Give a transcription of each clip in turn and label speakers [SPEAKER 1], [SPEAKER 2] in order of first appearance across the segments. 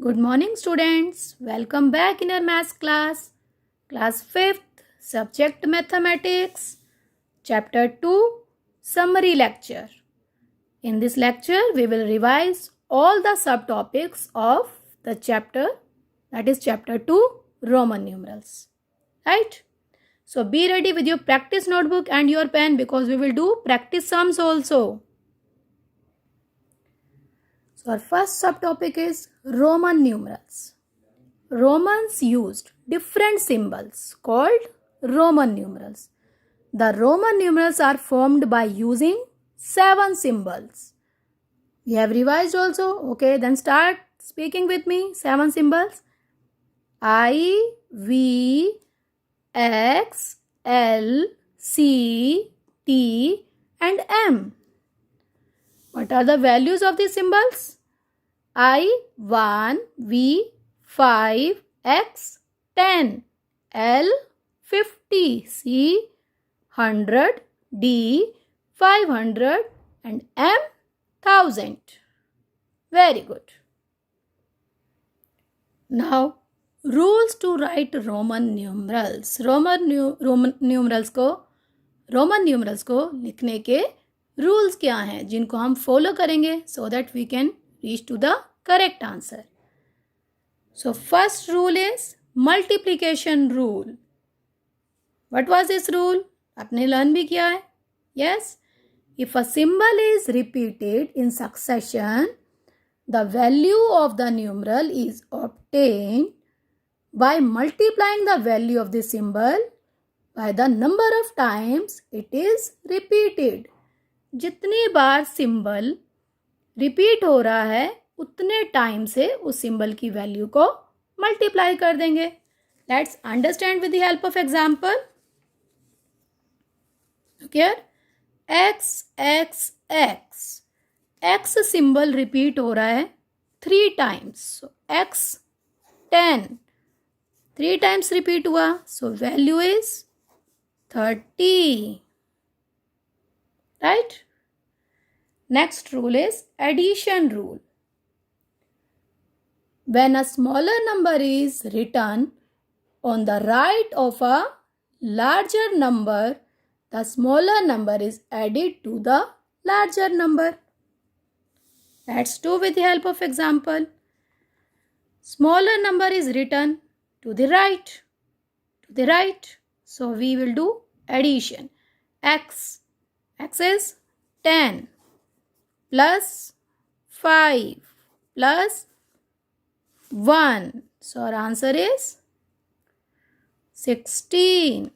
[SPEAKER 1] Good morning, students. Welcome back in our maths class. Class 5th, subject mathematics, chapter 2, summary lecture. In this lecture, we will revise all the subtopics of the chapter, that is chapter 2, Roman numerals. Right? So be ready with your practice notebook and your pen because we will do practice sums also. So our first subtopic is Roman numerals. Romans used different symbols called Roman numerals. The Roman numerals are formed by using 7 symbols. We have revised also. Okay, then start speaking with me. 7 symbols. I, V, X, L, C, T and M. What are the values of these symbols? I, 1, V, 5, X, 10, L, 50, C, 100, D, 500 and M, 1000. Very good. Now, rules to write Roman numerals. Roman numerals को लिखने के rules क्या हैं जिनको हम follow करेंगे so that we can reach to the correct answer. So first rule is multiplication rule. What was this rule? आपने learn भी किया है? Yes. If a symbol is repeated in succession, the value of the numeral is obtained by multiplying the value of the symbol by the number of times it is repeated. जितनी बार symbol repeat हो रहा है उतने time से उस symbol की value को multiply कर देंगे. Let's understand with the help of example. Okay, x x x x symbol repeat हो रहा है 3 टाइम्स. सो एक्स 10 3 टाइम्स रिपीट हुआ, so value is 30. Right? Next rule is addition rule. When a smaller number is written on the right of a larger number, the smaller number is added to the larger number. Let's do with the help of example. Smaller number is written to the right. So we will do addition. X is 10 plus 5 plus 1. So our answer is 16.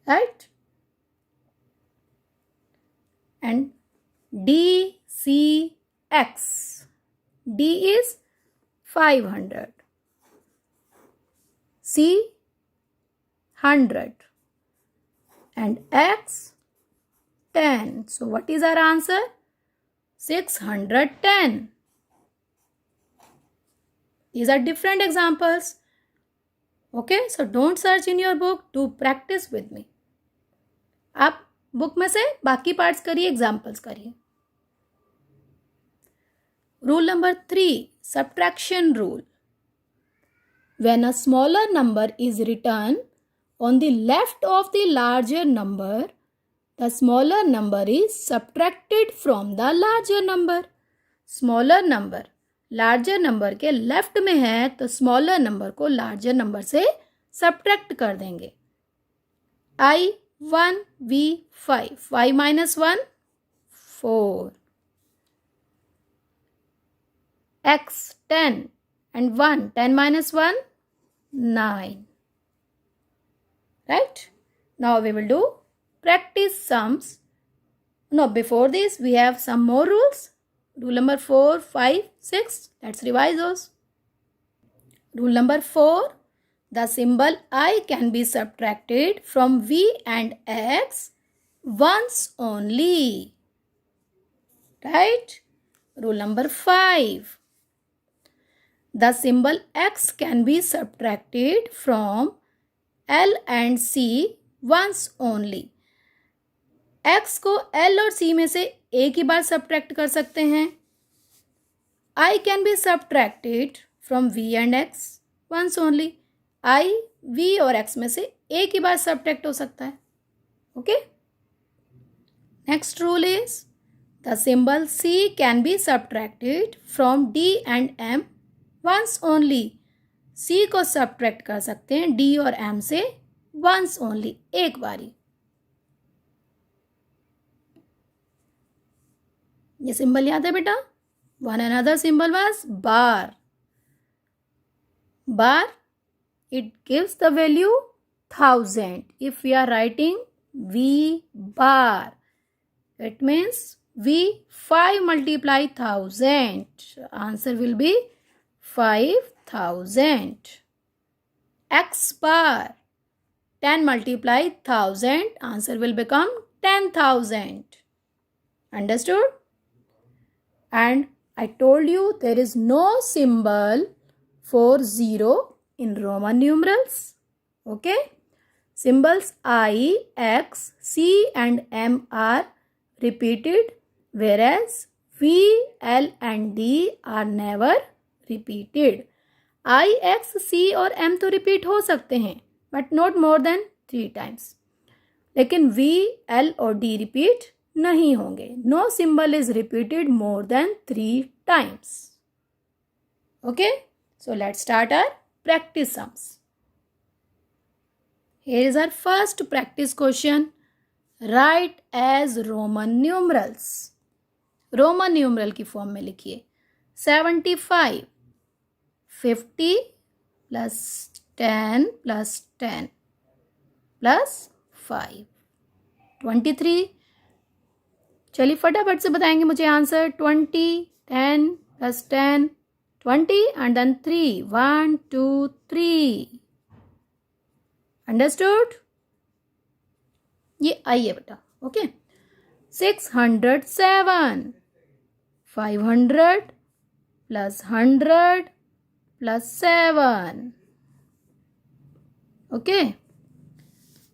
[SPEAKER 1] Right? And D, C, X. D is 500. C, 100. And X, 10. So what is our answer? 610. These are different examples. Okay, so don't search in your book, do practice with me. आप book में से बाकी parts करिए, examples करिए. Rule number 3, subtraction rule. When a smaller number is written on the left of the larger number, the smaller number is subtracted from the larger number. Smaller number larger number के left में है तो smaller number को larger number से subtract कर देंगे. I 1 V 5 5 minus 1 4. X 10 and 1 10 minus 1 9. Right? Now we will do practice sums. No, before this we have some more rules. Rule number 4, 5, 6. Let's revise those. Rule number 4. The symbol I can be subtracted from V and X once only. Right? Rule number 5. The symbol X can be subtracted from L and C once only. X को L और C में से एक ही बार subtract कर सकते हैं. I can be subtracted from V and X once only. I, V और X में से एक ही बार subtract हो सकता है. Okay? Next rule is the symbol C can be subtracted from D and M once only. C को subtract कर सकते हैं D और M से once only, एक बारी. ये सिंबल याद है बेटा? One another symbol was bar. Bar, it gives the value 1000. If we are writing V bar, it means V 5 multiply 1000. Answer will be 5000. X bar, 10 multiply 1000. Answer will become 10,000. Understood? And I told you there is no symbol for 0 in Roman numerals. Okay? Symbols I, X, C and M are repeated, whereas V, L and D are never repeated. I, X, C और M तो repeat हो सकते हैं, but not more than 3 times. लेकिन V, L और D repeat नहीं होंगे. No symbol is repeated more than 3 times. Okay? So let's start our practice sums. Here is our first practice question. Write as Roman numerals. Roman numeral की form में लिखिए. 75, 50 plus 10 plus 10 plus 5, 23. चलिए फटाफट से बताएंगे मुझे answer. 20, 10 plus 10, 20 and then 3. 1, 2, 3. Understood? ये आई है बेटा. Okay. 607, 500 plus 100 plus 7. Okay.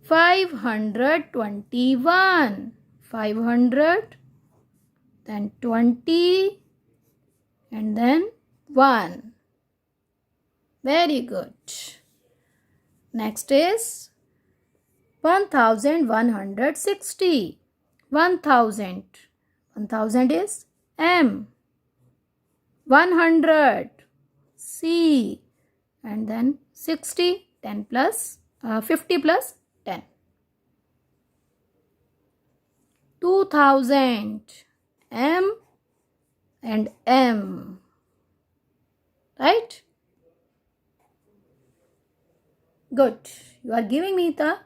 [SPEAKER 1] 521, 500, then 20 and then 1. Very good. Next is 1160. 1000. 1000 is M. 100 C. And then 60. 10 plus 50 plus 10. 2000 M and M. Right? Good. You are giving me the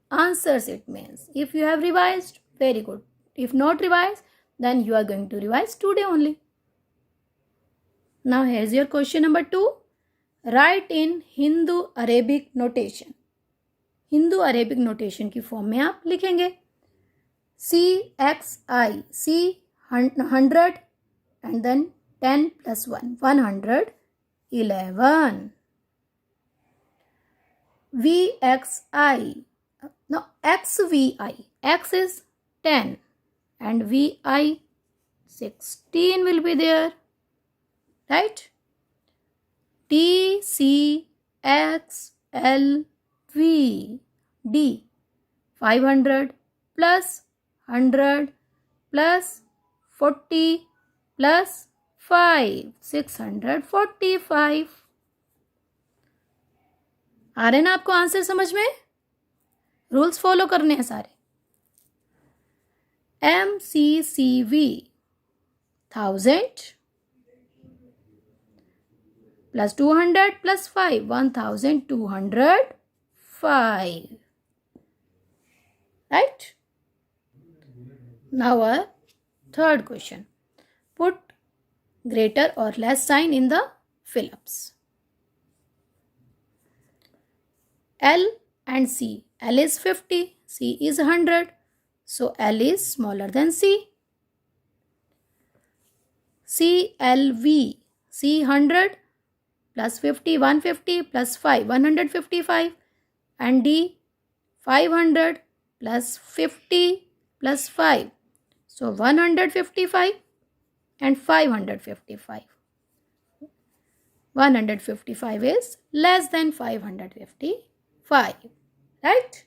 [SPEAKER 1] answers, it means. If you have revised, very good. If not revised, then you are going to revise today only. Now here is your question number 2. Write in Hindu Arabic notation. Hindu Arabic notation की form में आप लिखेंगे. CXI, C 100 and then 10 plus 1, 111. VXI, no, XVI, X is 10 and VI 16 will be there, right? TCXLV, D 500 plus 100 plus 40 plus 5, 645. आ रहे ना आपको answer समझ में? Rules follow करने हैं सारे. MCCV 1000 plus 200 plus 5, 1205. Right? Now our third question. Put greater or less sign in the fill-ups. L and C. L is 50, C is 100. So L is smaller than C. CLV, C 100 plus 50, 150 plus 5, 155. And D 500 plus 50 plus 5. So 155 and 555. 155 is less than 555, right?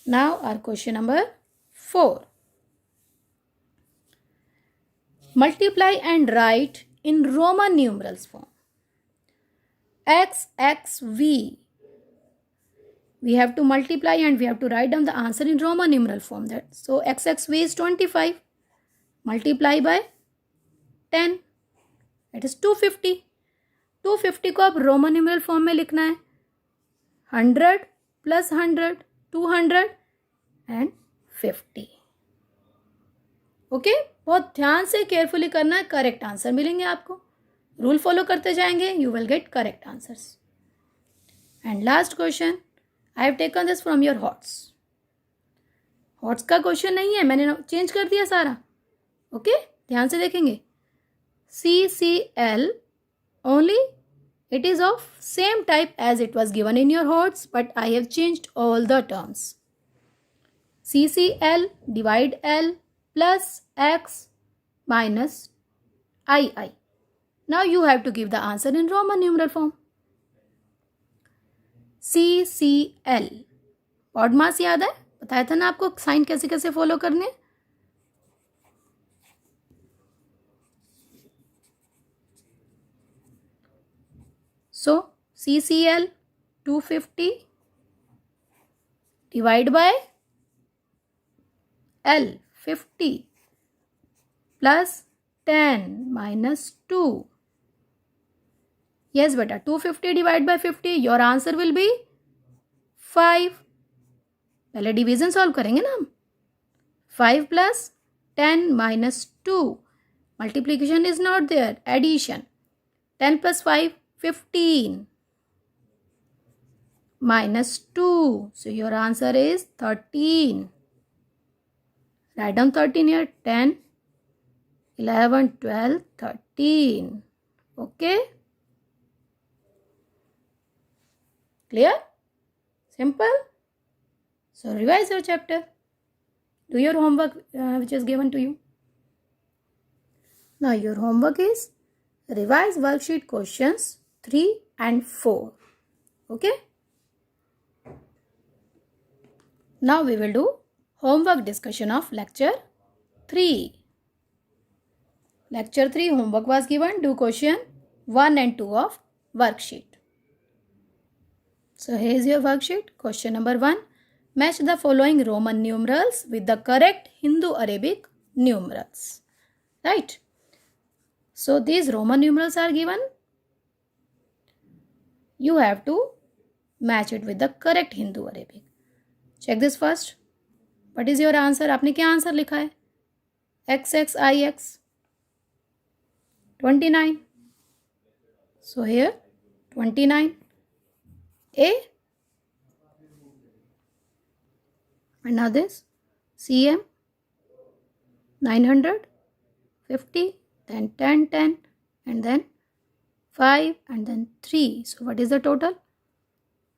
[SPEAKER 1] Now our question number 4. Multiply and write in Roman numerals form. XXV. We have to multiply and we have to write down the answer in Roman numeral form. So XXV is 25. Multiply by 10. It is 250. 250 को अब Roman numeral form में लिखना है. 100 plus 100, 200 and 50. Okay, बहुत ध्यान से carefully करना है. करेक्ट आंसर मिलेंगे आपको. रूल फॉलो करते जाएंगे, you will get correct answers. And last question, I have taken this from your hots. Hots का क्वेश्चन नहीं है, मैंने चेंज कर दिया सारा. ओके, ध्यान से देखेंगे. CCL only it is of same type as it was given in your HOTS, but I have changed all the terms. CCL divide L plus X minus II. Now you have to give the answer in Roman numeral form. CCL पॉड मास याद है, बताया था ना आपको sign कैसे कैसे फॉलो करने. So CCL 250 divide by L 50 plus 10 minus 2. Yes beta, 250 divide by 50, your answer will be 5. पहले डिवीजन सॉल्व करेंगे ना हम. 5 plus 10 minus 2. Multiplication is not there, addition. 10 plus 5 15 minus 2. So your answer is 13. Write down 13 here. 10, 11, 12, 13. Okay? Clear? Simple? So revise your chapter. Do your homework which is given to you. Now your homework is revise worksheet questions 3 and 4. Okay? Now we will do homework discussion of lecture 3. Lecture 3 homework was given. Do question 1 and 2 of worksheet. So here is your worksheet. Question number 1. Match the following Roman numerals with the correct Hindu-Arabic numerals. Right? So these Roman numerals are given. You have to match it with the correct Hindu-Arabic. Check this first. What is your answer? आपने क्या answer लिखा है? XXIX 29. So here 29. A. And now this CM 950, then 10, 10, and then 5, and then 3. So what is the total?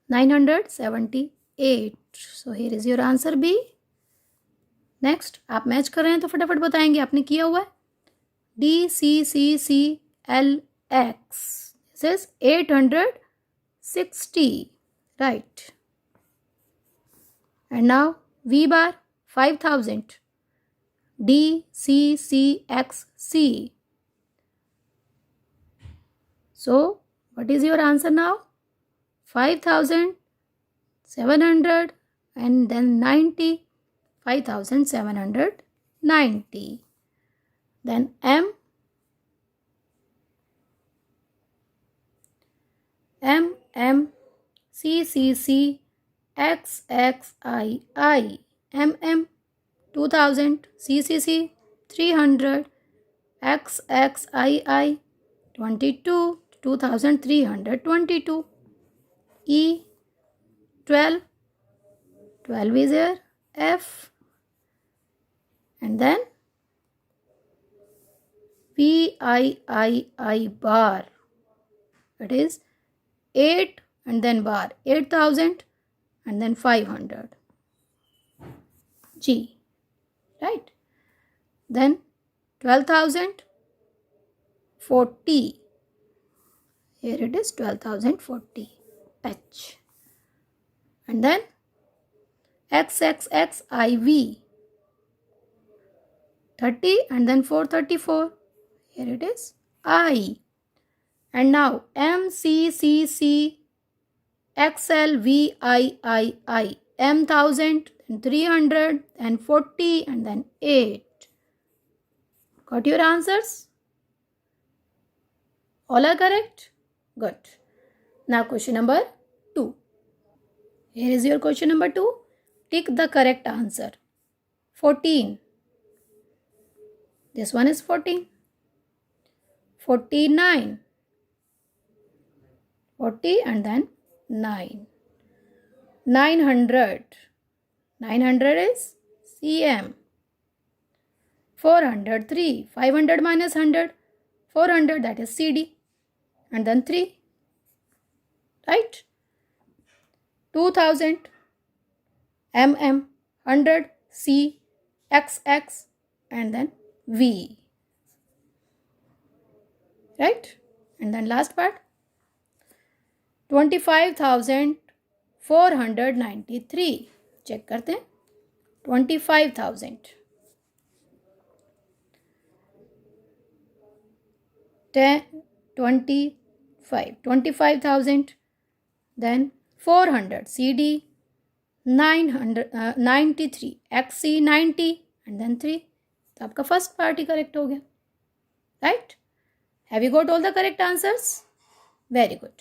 [SPEAKER 1] 978. So here is your answer B. Next, आप match कर रहे हैं तो फटाफट बताएंगे आपने किया हुआ है. DCCCLX. This is 860. Right. And now V bar 5000. DCCXC. So what is your answer now? 5700 and then 90. 5790. Then M. CCC XXII. 2000. CCC 300. XXII 22. 2322. E 12. 12 is here. F. And then VIII bar. It is 8 and then bar 8000 and then 500. G. Right. Then 12,000 40. Here it is 12,040 H. And then XXXIV 30 and then 434. Here it is I. And now MCCC XLVIII M1000 and 300 and 40 and then 8. Got your answers? All are correct? Good. Now question number 2. Here is your question number 2. Tick the correct answer. 14. This one is 14. 49. 40 and then 9. 900. 900 is CM. 403. 500 minus 100. 400, that is CD. And then 3. Right? 2000. MM. 100. C. XX. And then V. Right? And then last part. 25,493. Check करते हैं. 25,000. 25,000. Then 400 CD. 93 XC 90 and then 3. तो आपका first party correct हो गया. Right? Have you got all the correct answers? Very good.